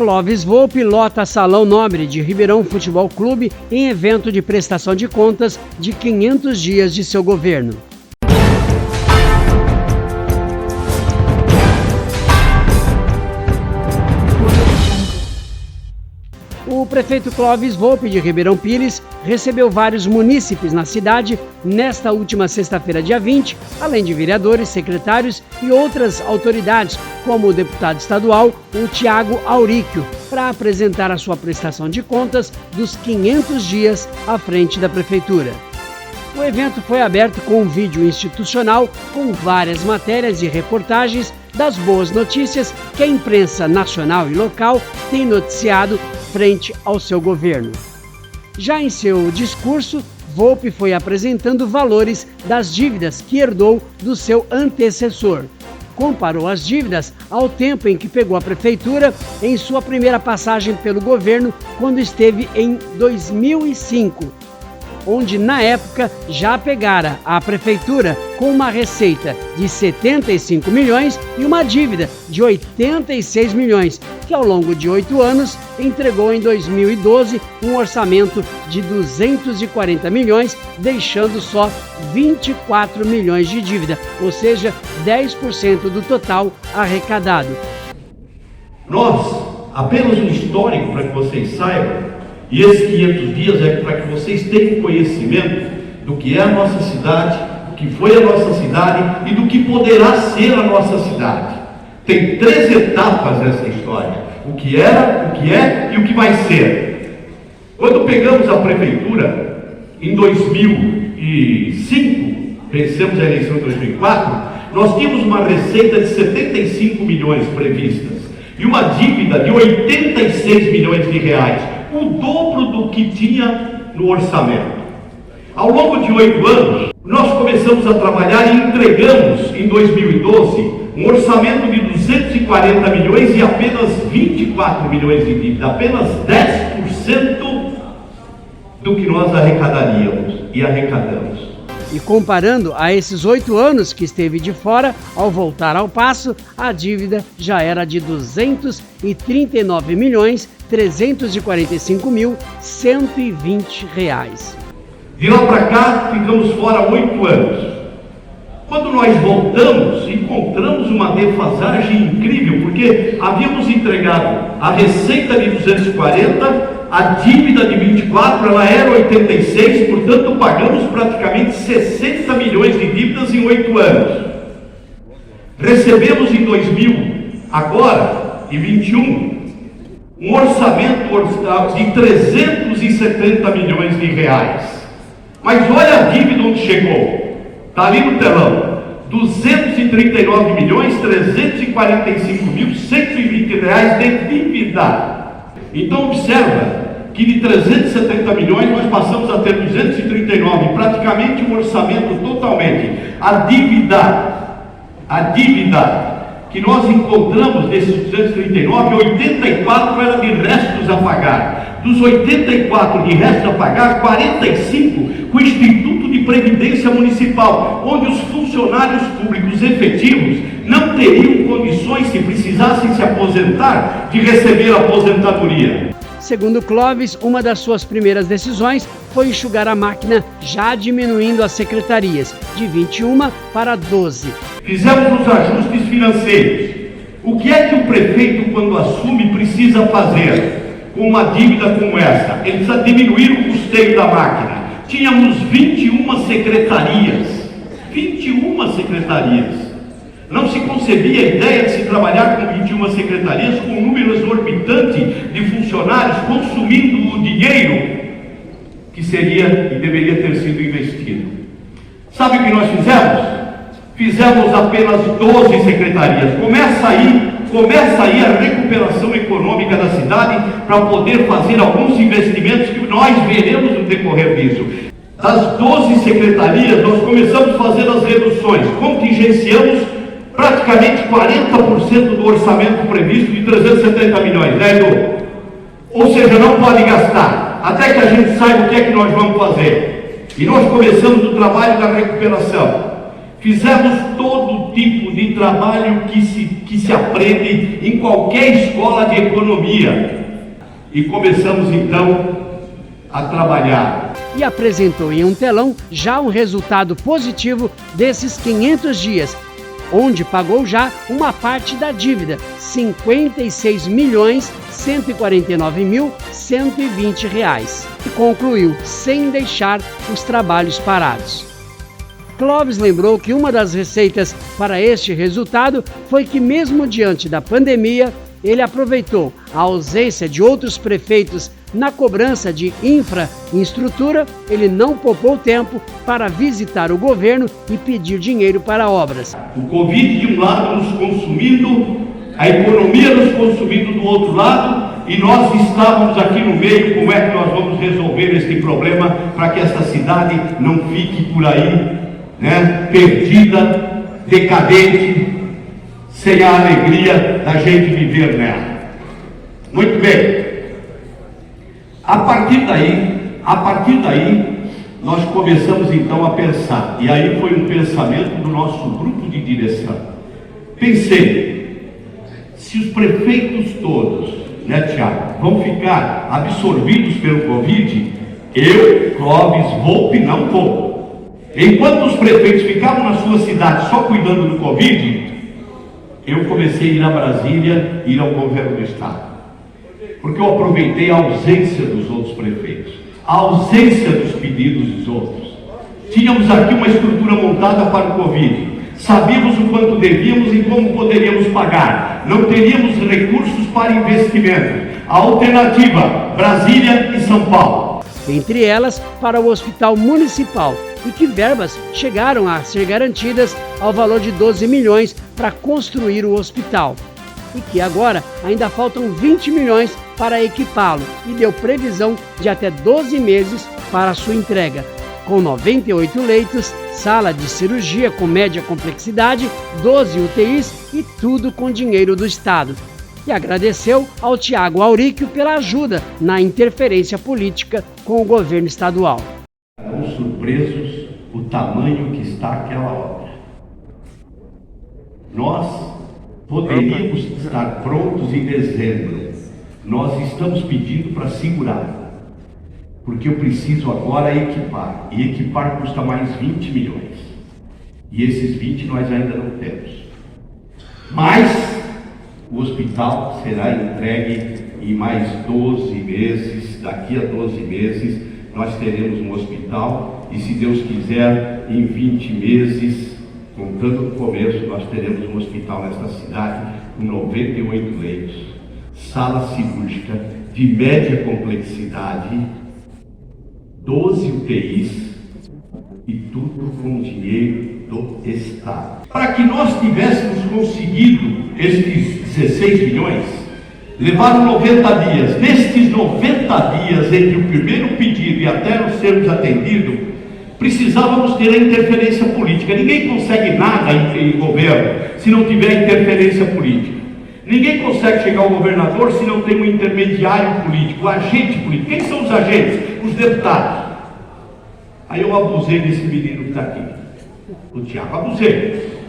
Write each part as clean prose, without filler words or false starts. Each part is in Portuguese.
Clóvis Volpi lota Salão Nobre de Ribeirão Futebol Clube em evento de prestação de contas de 500 dias de seu governo. O prefeito Clóvis Volpi de Ribeirão Pires recebeu vários munícipes na cidade nesta última sexta-feira, dia 20, além de vereadores, secretários e outras autoridades, como o deputado estadual, o Tiago Auríquio, para apresentar a sua prestação de contas dos 500 dias à frente da prefeitura. O evento foi aberto com um vídeo institucional com várias matérias e reportagens das boas notícias que a imprensa nacional e local tem noticiado frente ao seu governo. Já em seu discurso, Volpi foi apresentando valores das dívidas que herdou do seu antecessor. Comparou as dívidas ao tempo em que pegou a prefeitura em sua primeira passagem pelo governo, quando esteve em 2005. Onde na época já pegara a prefeitura com uma receita de 75 milhões e uma dívida de 86 milhões, que ao longo de 8 anos entregou em 2012 um orçamento de 240 milhões, deixando só 24 milhões de dívida, ou seja, 10% do total arrecadado. Nós, apenas um histórico para que vocês saibam, e esses 500 dias é para que vocês tenham conhecimento do que é a nossa cidade, do que foi a nossa cidade e do que poderá ser a nossa cidade. Tem 3 etapas nessa história: o que era, o que é e o que vai ser. Quando pegamos a prefeitura em 2005, vencemos a eleição em 2004, nós tínhamos uma receita de 75 milhões previstas e uma dívida de 86 milhões de reais. O dobro do que tinha no orçamento. Ao longo de 8 anos, nós começamos a trabalhar e entregamos em 2012 um orçamento de 240 milhões e apenas 24 milhões de dívida, apenas 10% do que nós arrecadaríamos e arrecadamos. E comparando a esses 8 anos que esteve de fora, ao voltar ao passo, a dívida já era de 239.345.120 reais. De lá para cá, ficamos fora 8 anos. Quando nós voltamos, encontramos uma defasagem incrível, porque havíamos entregado a receita de 240, a dívida de 24, ela era 86, portanto pagamos praticamente 60 milhões de dívidas em 8 anos. Recebemos em 2021, um orçamento de 370 milhões de reais. Mas olha a dívida onde chegou. Está ali no telão: 239.345.120 reais de dívida. Então observa que de 370 milhões nós passamos a ter 239, praticamente um orçamento totalmente. A dívida que nós encontramos desses 239, 84 era de restos a pagar. Dos 84 de restos a pagar, 45 com o Instituto de Previdência Municipal, onde os funcionários públicos efetivos não teriam condições, se precisassem se aposentar, de receber a aposentadoria. Segundo Clóvis, uma das suas primeiras decisões foi enxugar a máquina, já diminuindo as secretarias, de 21 para 12. Fizemos os ajustes financeiros. O que é que o prefeito, quando assume, precisa fazer com uma dívida como essa? Ele precisa diminuir o custeio da máquina. Tínhamos 21 secretarias. 21 secretarias. Não se concebia a ideia de se trabalhar com 21 secretarias, com um número exorbitante de funcionários, consumindo o dinheiro que seria e deveria ter sido investido. Sabe o que nós fizemos? Fizemos apenas 12 secretarias. Começa aí a recuperação econômica da cidade para poder fazer alguns investimentos que nós veremos no decorrer disso. Das 12 secretarias, nós começamos a fazer as reduções, contingenciamos praticamente 40% do orçamento previsto de 370 milhões, né, Edu? Ou seja, não pode gastar, até que a gente saiba o que é que nós vamos fazer. E nós começamos o trabalho da recuperação. Fizemos todo tipo de trabalho que que se aprende em qualquer escola de economia. E começamos então a trabalhar. E apresentou em um telão já um resultado positivo desses 500 dias, onde pagou já uma parte da dívida, R$ 56.149.120, e concluiu sem deixar os trabalhos parados. Clóvis lembrou que uma das receitas para este resultado foi que, mesmo diante da pandemia, ele aproveitou a ausência de outros prefeitos na cobrança de infraestrutura. Ele não poupou tempo para visitar o governo e pedir dinheiro para obras. O Covid de um lado nos consumindo, a economia nos consumindo do outro lado, e nós estávamos aqui no meio. Como é que nós vamos resolver este problema para que esta cidade não fique por aí, perdida, decadente, sem a alegria da gente viver nela? Muito bem. A partir daí, nós começamos então a pensar, e aí foi um pensamento do nosso grupo de direção. Pensei, se os prefeitos todos, Tiago, vão ficar absorvidos pelo Covid, eu, Clóvis Volpi, não vou. Enquanto os prefeitos ficavam na sua cidade só cuidando do Covid, eu comecei a ir a Brasília, ir ao governo do estado. Porque eu aproveitei a ausência dos outros prefeitos, a ausência dos pedidos dos outros. Tínhamos aqui uma estrutura montada para o Covid, sabíamos o quanto devíamos e como poderíamos pagar, não teríamos recursos para investimento. A alternativa, Brasília e São Paulo. Entre elas, para o Hospital Municipal, e que verbas chegaram a ser garantidas ao valor de 12 milhões para construir o hospital. E que agora ainda faltam 20 milhões para equipá-lo, e deu previsão de até 12 meses para sua entrega, com 98 leitos, sala de cirurgia com média complexidade, 12 UTIs e tudo com dinheiro do Estado. E agradeceu ao Tiago Auríquio pela ajuda na interferência política com o governo estadual. Estamos surpresos o tamanho que está aquela obra. Nós poderíamos estar prontos em dezembro. Nós estamos pedindo para segurar, porque eu preciso agora equipar, e equipar custa mais 20 milhões. E esses 20 nós ainda não temos. Mas o hospital será entregue em mais 12 meses. Daqui a 12 meses nós teremos um hospital, e se Deus quiser, em 20 meses, contando no começo, nós teremos um hospital nesta cidade com 98 leitos, sala cirúrgica de média complexidade, 12 UTIs, e tudo com dinheiro do Estado. Para que nós tivéssemos conseguido estes 16 milhões, levaram 90 dias. Nestes 90 dias, entre o primeiro pedido e até nós sermos atendidos, precisávamos ter a interferência política. Ninguém consegue nada em governo se não tiver interferência política. Ninguém consegue chegar ao governador se não tem um intermediário político, um agente político. Quem são os agentes? Os deputados. Aí eu abusei desse menino que está aqui, o Tiago, abusei.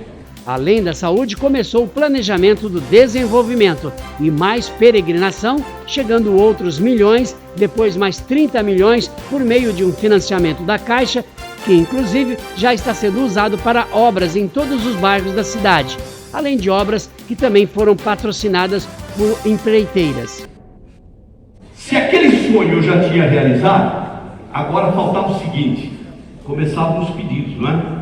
Além da saúde, começou o planejamento do desenvolvimento e mais peregrinação, chegando outros milhões, depois mais 30 milhões por meio de um financiamento da Caixa, que inclusive já está sendo usado para obras em todos os bairros da cidade, além de obras que também foram patrocinadas por empreiteiras. Se aquele sonho eu já tinha realizado, agora faltava o seguinte: começavam os pedidos, não é?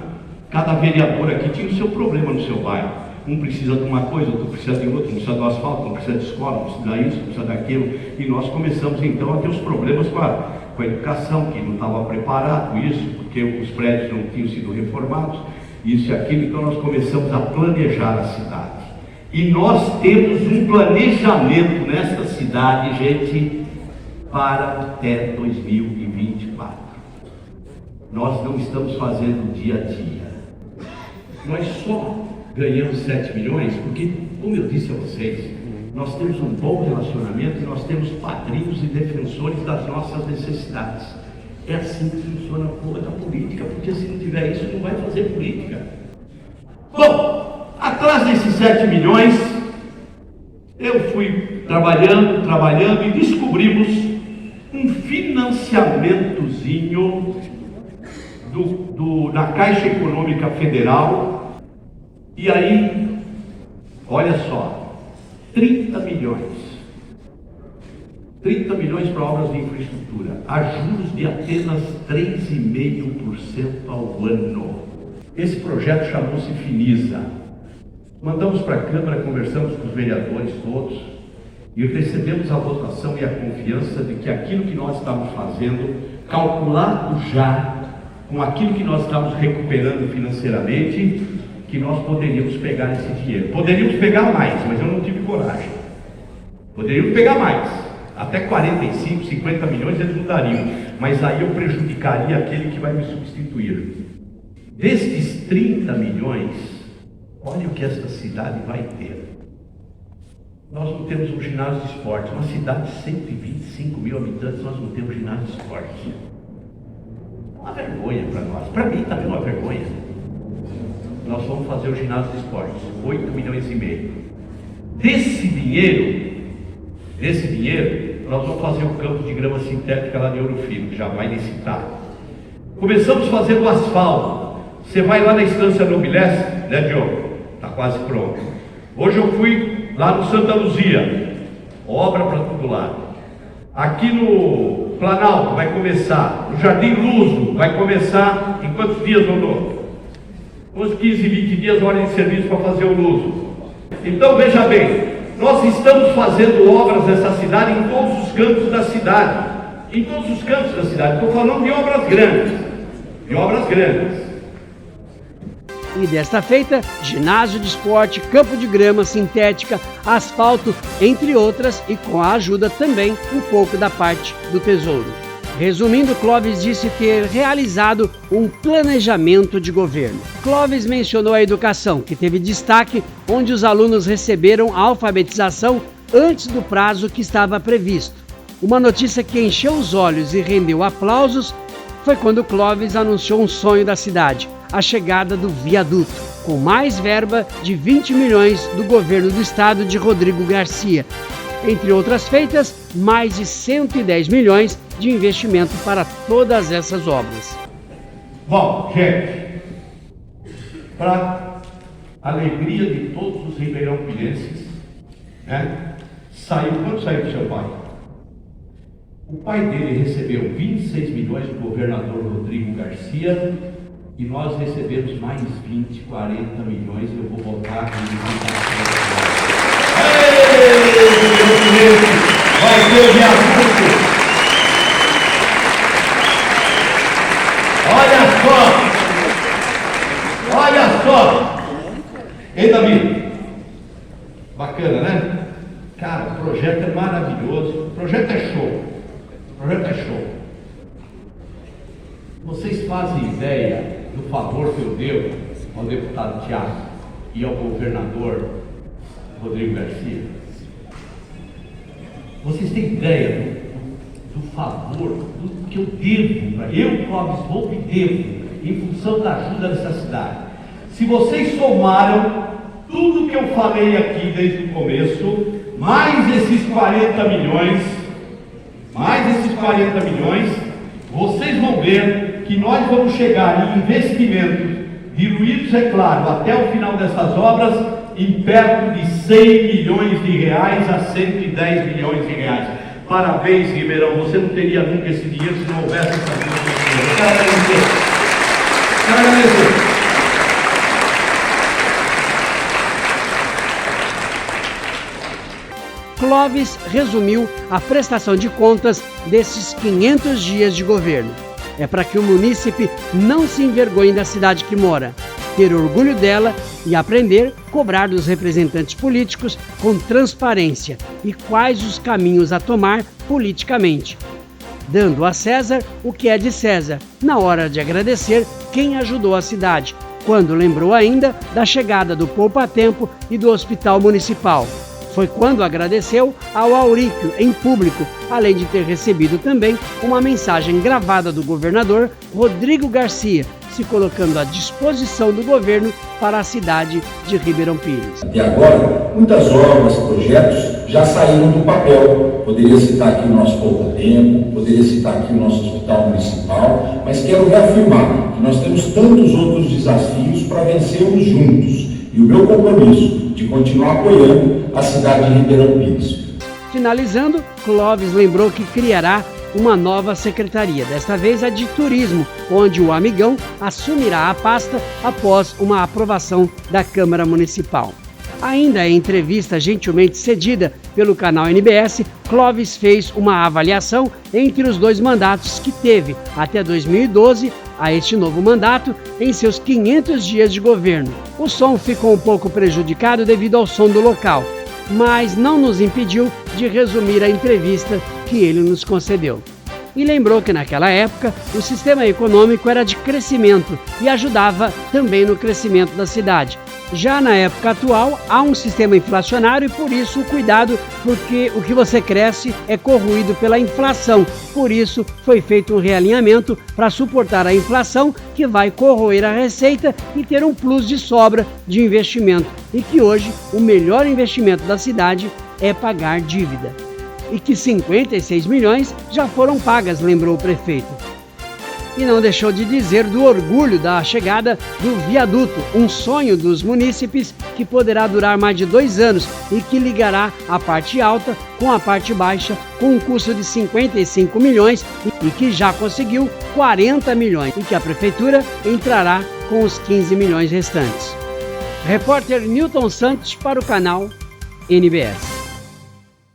Cada vereador aqui tinha o seu problema no seu bairro. Um precisa de uma coisa, outro precisa de outra, um precisa do asfalto, um precisa de escola, um precisa disso, um precisa daquilo. E nós começamos então a ter os problemas com a educação, que não estava preparado isso, porque os prédios não tinham sido reformados, isso e aquilo. Então nós começamos a planejar a cidade. E nós temos um planejamento nesta cidade, gente, para até 2024. Nós não estamos fazendo dia a dia. Nós só ganhamos 7 milhões porque, como eu disse a vocês, nós temos um bom relacionamento e nós temos padrinhos e defensores das nossas necessidades. É assim que funciona a porra da política, porque se não tiver isso, não vai fazer política. Bom, atrás desses 7 milhões, Eu fui trabalhando e descobrimos um financiamentozinho da Caixa Econômica Federal. E aí, olha só, 30 milhões para obras de infraestrutura, a juros de apenas 3,5% ao ano. Esse projeto chamou-se Finisa. Mandamos para a Câmara, conversamos com os vereadores todos e recebemos a votação e a confiança de que aquilo que nós estamos fazendo, calculado já com aquilo que nós estamos recuperando financeiramente, que nós poderíamos pegar esse dinheiro. Poderíamos pegar mais, mas eu não tive coragem. Poderíamos pegar mais. Até 45, 50 milhões eles não dariam, mas aí eu prejudicaria aquele que vai me substituir. Destes 30 milhões, olha o que esta cidade vai ter. Nós não temos um ginásio de esporte. Uma cidade de 125 mil habitantes, nós não temos ginásio de esporte. Uma vergonha para nós. Para mim também uma vergonha. Nós vamos fazer o ginásio de esporte, 8 milhões e meio. Desse dinheiro, nós vamos fazer o campo de grama sintética lá de Ouro Fino, que já vai licitar. Começamos fazendo o asfalto. Você vai lá na Estância Nobilesse, né, Diogo? Está quase pronto. Hoje eu fui lá no Santa Luzia, obra para todo lado. Aqui no Planalto vai começar, no Jardim Luso vai começar em quantos dias, Dodô? Uns 15, 20 dias, hora de serviço para fazer o Luso. Então veja bem, nós estamos fazendo obras nessa cidade em todos os cantos da cidade. Em todos os cantos da cidade. Estou falando de obras grandes. De obras grandes. E desta feita, ginásio de esporte, campo de grama sintética, asfalto, entre outras, e com a ajuda também um pouco da parte do Tesouro. Resumindo, Clóvis disse ter realizado um planejamento de governo. Clóvis mencionou a educação, que teve destaque, onde os alunos receberam a alfabetização antes do prazo que estava previsto. Uma notícia que encheu os olhos e rendeu aplausos foi quando Clóvis anunciou um sonho da cidade, a chegada do viaduto, com mais verba de 20 milhões do governo do estado de Rodrigo Garcia. Entre outras feitas, mais de 110 milhões de investimento para todas essas obras. Bom, gente, para alegria de todos os ribeirão-pirenses, né? Quanto saiu do seu pai? O pai dele recebeu 26 milhões do governador Rodrigo Garcia e nós recebemos mais 20, 40 milhões. Eu vou voltar aqui. Vai ter viaduto. Olha só. Ei, Davi, bacana, né? Cara, o projeto é maravilhoso, o projeto é show. Vocês fazem ideia do favor que eu deu ao deputado Tiago e ao governador Rodrigo Garcia? Vocês têm ideia do favor, do que eu devo, eu, Clóvis Volpe, devo, em função da ajuda dessa cidade? Se vocês somaram tudo que eu falei aqui desde o começo, mais esses 40 milhões, vocês vão ver que nós vamos chegar em investimentos diluídos, é claro, até o final dessas obras, em perto de 100 milhões de reais a 110 milhões de reais. Parabéns, Ribeirão, você não teria nunca esse dinheiro se não houvesse essa ajuda. Eu quero agradecer. Clóvis resumiu a prestação de contas desses 500 dias de governo. É para que o munícipe não se envergonhe da cidade que mora, ter orgulho dela e aprender a cobrar dos representantes políticos com transparência e quais os caminhos a tomar politicamente, dando a César o que é de César, na hora de agradecer quem ajudou a cidade, quando lembrou ainda da chegada do Poupa Tempo e do Hospital Municipal. Foi quando agradeceu ao Auríquio em público, além de ter recebido também uma mensagem gravada do governador Rodrigo Garcia, se colocando à disposição do governo para a cidade de Ribeirão Pires. Até agora, muitas obras, projetos já saíram do papel. Poderia citar aqui o nosso Poupa Tempo, poderia citar aqui o nosso Hospital Municipal, mas quero reafirmar que nós temos tantos outros desafios para vencermos juntos e o meu compromisso de continuar apoiando a cidade de Ribeirão Pires. Finalizando, Clóvis lembrou que criará uma nova secretaria, desta vez a de turismo, onde o amigão assumirá a pasta após uma aprovação da Câmara Municipal. Ainda em entrevista gentilmente cedida pelo canal NBS, Clóvis fez uma avaliação entre os dois mandatos que teve até 2012 a este novo mandato em seus 500 dias de governo. O som ficou um pouco prejudicado devido ao som do local, mas não nos impediu de resumir a entrevista que ele nos concedeu. E lembrou que naquela época o sistema econômico era de crescimento e ajudava também no crescimento da cidade. Já na época atual há um sistema inflacionário e por isso o cuidado, porque o que você cresce é corroído pela inflação. Por isso foi feito um realinhamento para suportar a inflação que vai corroer a receita e ter um plus de sobra de investimento. E que hoje o melhor investimento da cidade é pagar dívida. E que 56 milhões já foram pagas, lembrou o prefeito. E não deixou de dizer do orgulho da chegada do viaduto, um sonho dos munícipes que poderá durar mais de 2 anos e que ligará a parte alta com a parte baixa com um custo de 55 milhões e que já conseguiu 40 milhões e que a prefeitura entrará com os 15 milhões restantes. Repórter Newton Santos para o canal NBS.